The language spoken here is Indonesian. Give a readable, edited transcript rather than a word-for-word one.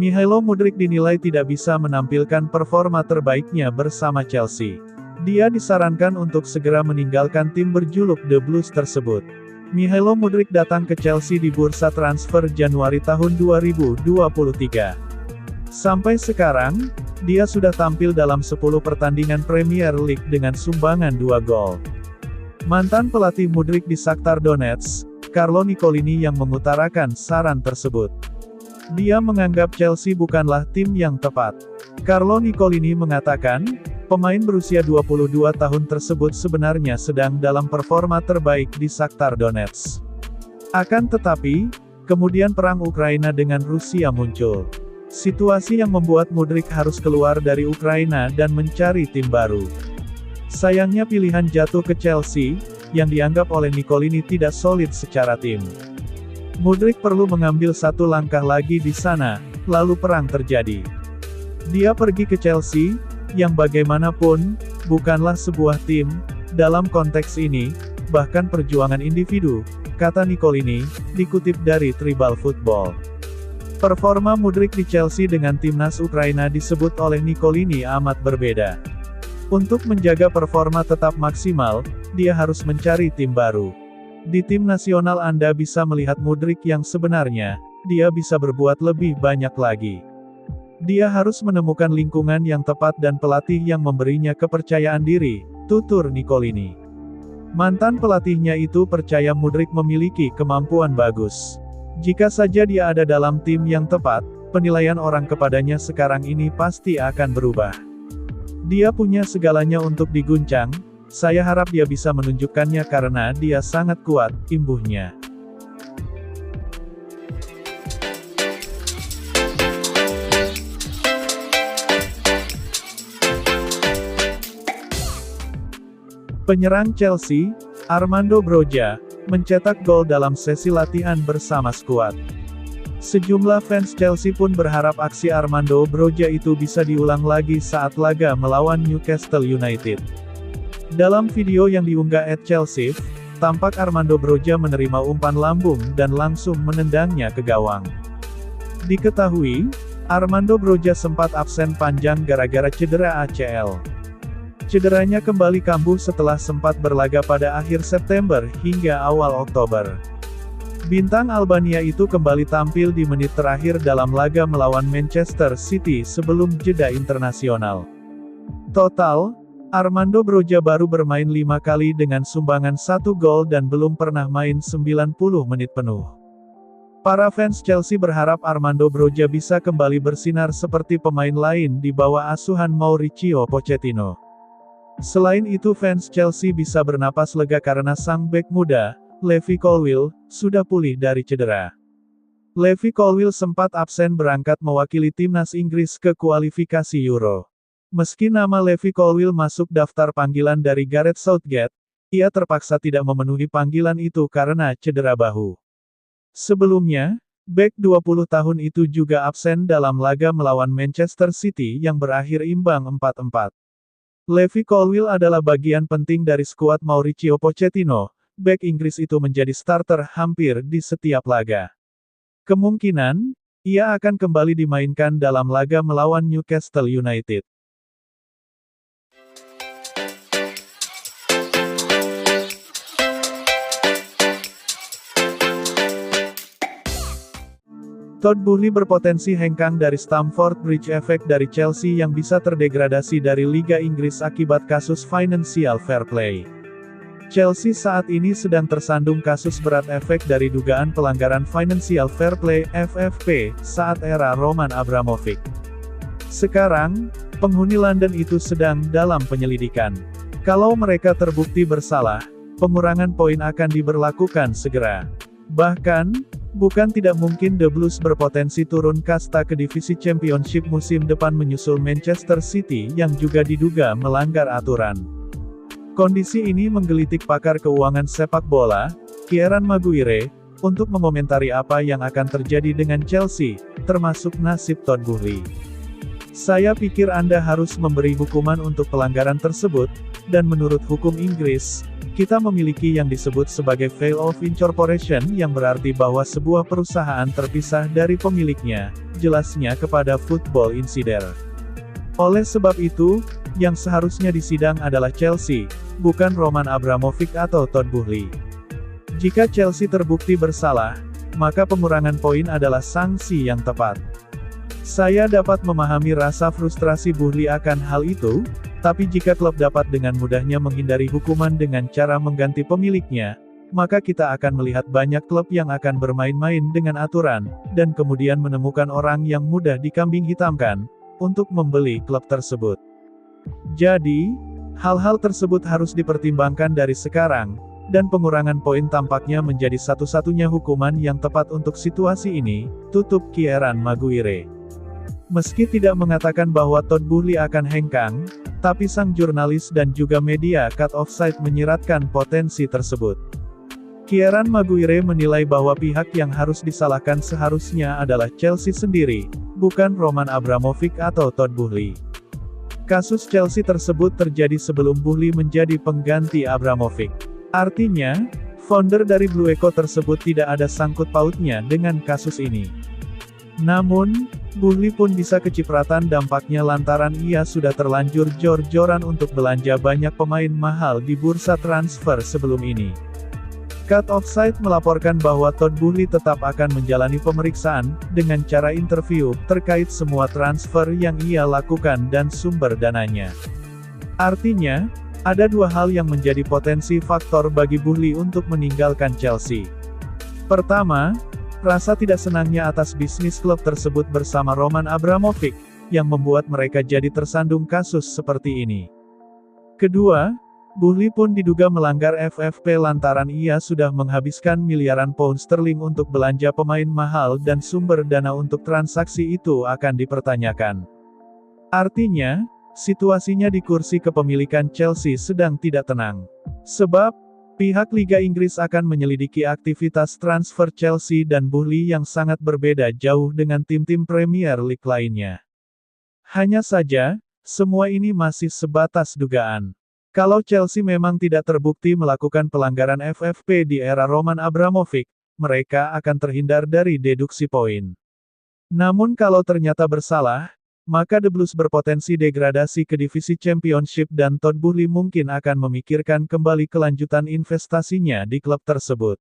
Michailo Mudryk dinilai tidak bisa menampilkan performa terbaiknya bersama Chelsea. Dia disarankan untuk segera meninggalkan tim berjuluk The Blues tersebut. Michailo Mudryk datang ke Chelsea di bursa transfer Januari tahun 2023. Sampai sekarang, dia sudah tampil dalam 10 pertandingan Premier League dengan sumbangan 2 gol. Mantan pelatih Mudryk di Shakhtar Donetsk, Carlo Nicolini yang mengutarakan saran tersebut. Dia menganggap Chelsea bukanlah tim yang tepat. Carlo Nicolini mengatakan, pemain berusia 22 tahun tersebut sebenarnya sedang dalam performa terbaik di Shakhtar Donetsk. Akan tetapi, kemudian perang Ukraina dengan Rusia muncul. Situasi yang membuat Mudryk harus keluar dari Ukraina dan mencari tim baru. Sayangnya pilihan jatuh ke Chelsea, yang dianggap oleh Nicolini tidak solid secara tim. Mudryk perlu mengambil satu langkah lagi di sana, lalu perang terjadi. Dia pergi ke Chelsea, yang bagaimanapun, bukanlah sebuah tim, dalam konteks ini, bahkan perjuangan individu, kata Nicolini, dikutip dari Tribal Football. Performa Mudryk di Chelsea dengan timnas Ukraina disebut oleh Nicolini amat berbeda. Untuk menjaga performa tetap maksimal, dia harus mencari tim baru. Di tim nasional Anda bisa melihat Mudryk yang sebenarnya, dia bisa berbuat lebih banyak lagi. Dia harus menemukan lingkungan yang tepat dan pelatih yang memberinya kepercayaan diri, tutur Nicolini. Mantan pelatihnya itu percaya Mudryk memiliki kemampuan bagus. Jika saja dia ada dalam tim yang tepat, penilaian orang kepadanya sekarang ini pasti akan berubah. Dia punya segalanya untuk diguncang, saya harap dia bisa menunjukkannya karena dia sangat kuat, imbuhnya. Penyerang Chelsea, Armando Broja, mencetak gol dalam sesi latihan bersama skuad. Sejumlah fans Chelsea pun berharap aksi Armando Broja itu bisa diulang lagi saat laga melawan Newcastle United. Dalam video yang diunggah @Chelsea, tampak Armando Broja menerima umpan lambung dan langsung menendangnya ke gawang. Diketahui, Armando Broja sempat absen panjang gara-gara cedera ACL. Cederanya kembali kambuh setelah sempat berlaga pada akhir September hingga awal Oktober. Bintang Albania itu kembali tampil di menit terakhir dalam laga melawan Manchester City sebelum jeda internasional. Total, Armando Broja baru bermain 5 kali dengan sumbangan 1 gol dan belum pernah main 90 menit penuh. Para fans Chelsea berharap Armando Broja bisa kembali bersinar seperti pemain lain di bawah asuhan Mauricio Pochettino. Selain itu fans Chelsea bisa bernapas lega karena sang bek muda, Levi Colwill, sudah pulih dari cedera. Levi Colwill sempat absen berangkat mewakili timnas Inggris ke kualifikasi Euro. Meski nama Levi Colwill masuk daftar panggilan dari Gareth Southgate, ia terpaksa tidak memenuhi panggilan itu karena cedera bahu. Sebelumnya, bek 20 tahun itu juga absen dalam laga melawan Manchester City yang berakhir imbang 4-4. Levi Colwill adalah bagian penting dari skuad Mauricio Pochettino. Bek Inggris itu menjadi starter hampir di setiap laga. Kemungkinan, ia akan kembali dimainkan dalam laga melawan Newcastle United. Todd Boehly berpotensi hengkang dari Stamford Bridge Effect dari Chelsea yang bisa terdegradasi dari Liga Inggris akibat kasus Financial Fair Play. Chelsea saat ini sedang tersandung kasus berat efek dari dugaan pelanggaran Financial Fair Play (FFP) saat era Roman Abramovich. Sekarang, penghuni London itu sedang dalam penyelidikan. Kalau mereka terbukti bersalah, pengurangan poin akan diberlakukan segera. Bahkan, bukan tidak mungkin The Blues berpotensi turun kasta ke divisi Championship musim depan menyusul Manchester City yang juga diduga melanggar aturan. Kondisi ini menggelitik pakar keuangan sepak bola, Kieran Maguire, untuk mengomentari apa yang akan terjadi dengan Chelsea, termasuk nasib Todd Boehly. Saya pikir Anda harus memberi hukuman untuk pelanggaran tersebut, dan menurut hukum Inggris, kita memiliki yang disebut sebagai fail of incorporation yang berarti bahwa sebuah perusahaan terpisah dari pemiliknya, jelasnya kepada Football Insider. Oleh sebab itu, yang seharusnya disidang adalah Chelsea, bukan Roman Abramovich atau Todd Boehly. Jika Chelsea terbukti bersalah, maka pengurangan poin adalah sanksi yang tepat. Saya dapat memahami rasa frustrasi Boehly akan hal itu, tapi jika klub dapat dengan mudahnya menghindari hukuman dengan cara mengganti pemiliknya, maka kita akan melihat banyak klub yang akan bermain-main dengan aturan, dan kemudian menemukan orang yang mudah dikambing hitamkan, untuk membeli klub tersebut. Jadi, hal-hal tersebut harus dipertimbangkan dari sekarang, dan pengurangan poin tampaknya menjadi satu-satunya hukuman yang tepat untuk situasi ini, tutup Kieran Maguire. Meski tidak mengatakan bahwa Todd Boehly akan hengkang, tapi sang jurnalis dan juga media Cut Offside menyiratkan potensi tersebut. Kieran Maguire menilai bahwa pihak yang harus disalahkan seharusnya adalah Chelsea sendiri, bukan Roman Abramovich atau Todd Boehly. Kasus Chelsea tersebut terjadi sebelum Boehly menjadi pengganti Abramovich. Artinya, founder dari Blue Echo tersebut tidak ada sangkut pautnya dengan kasus ini. Namun, Boehly pun bisa kecipratan dampaknya lantaran ia sudah terlanjur jor-joran untuk belanja banyak pemain mahal di bursa transfer sebelum ini. Cut Offside melaporkan bahwa Todd Boehly tetap akan menjalani pemeriksaan, dengan cara interview, terkait semua transfer yang ia lakukan dan sumber dananya. Artinya, ada dua hal yang menjadi potensi faktor bagi Boehly untuk meninggalkan Chelsea. Pertama, rasa tidak senangnya atas bisnis klub tersebut bersama Roman Abramovich, yang membuat mereka jadi tersandung kasus seperti ini. Kedua, Boehly pun diduga melanggar FFP lantaran ia sudah menghabiskan miliaran pound sterling untuk belanja pemain mahal dan sumber dana untuk transaksi itu akan dipertanyakan. Artinya, situasinya di kursi kepemilikan Chelsea sedang tidak tenang. Sebab, pihak Liga Inggris akan menyelidiki aktivitas transfer Chelsea dan Boehly yang sangat berbeda jauh dengan tim-tim Premier League lainnya. Hanya saja, semua ini masih sebatas dugaan. Kalau Chelsea memang tidak terbukti melakukan pelanggaran FFP di era Roman Abramovich, mereka akan terhindar dari deduksi poin. Namun kalau ternyata bersalah, maka The Blues berpotensi degradasi ke divisi Championship dan Todd Boehly mungkin akan memikirkan kembali kelanjutan investasinya di klub tersebut.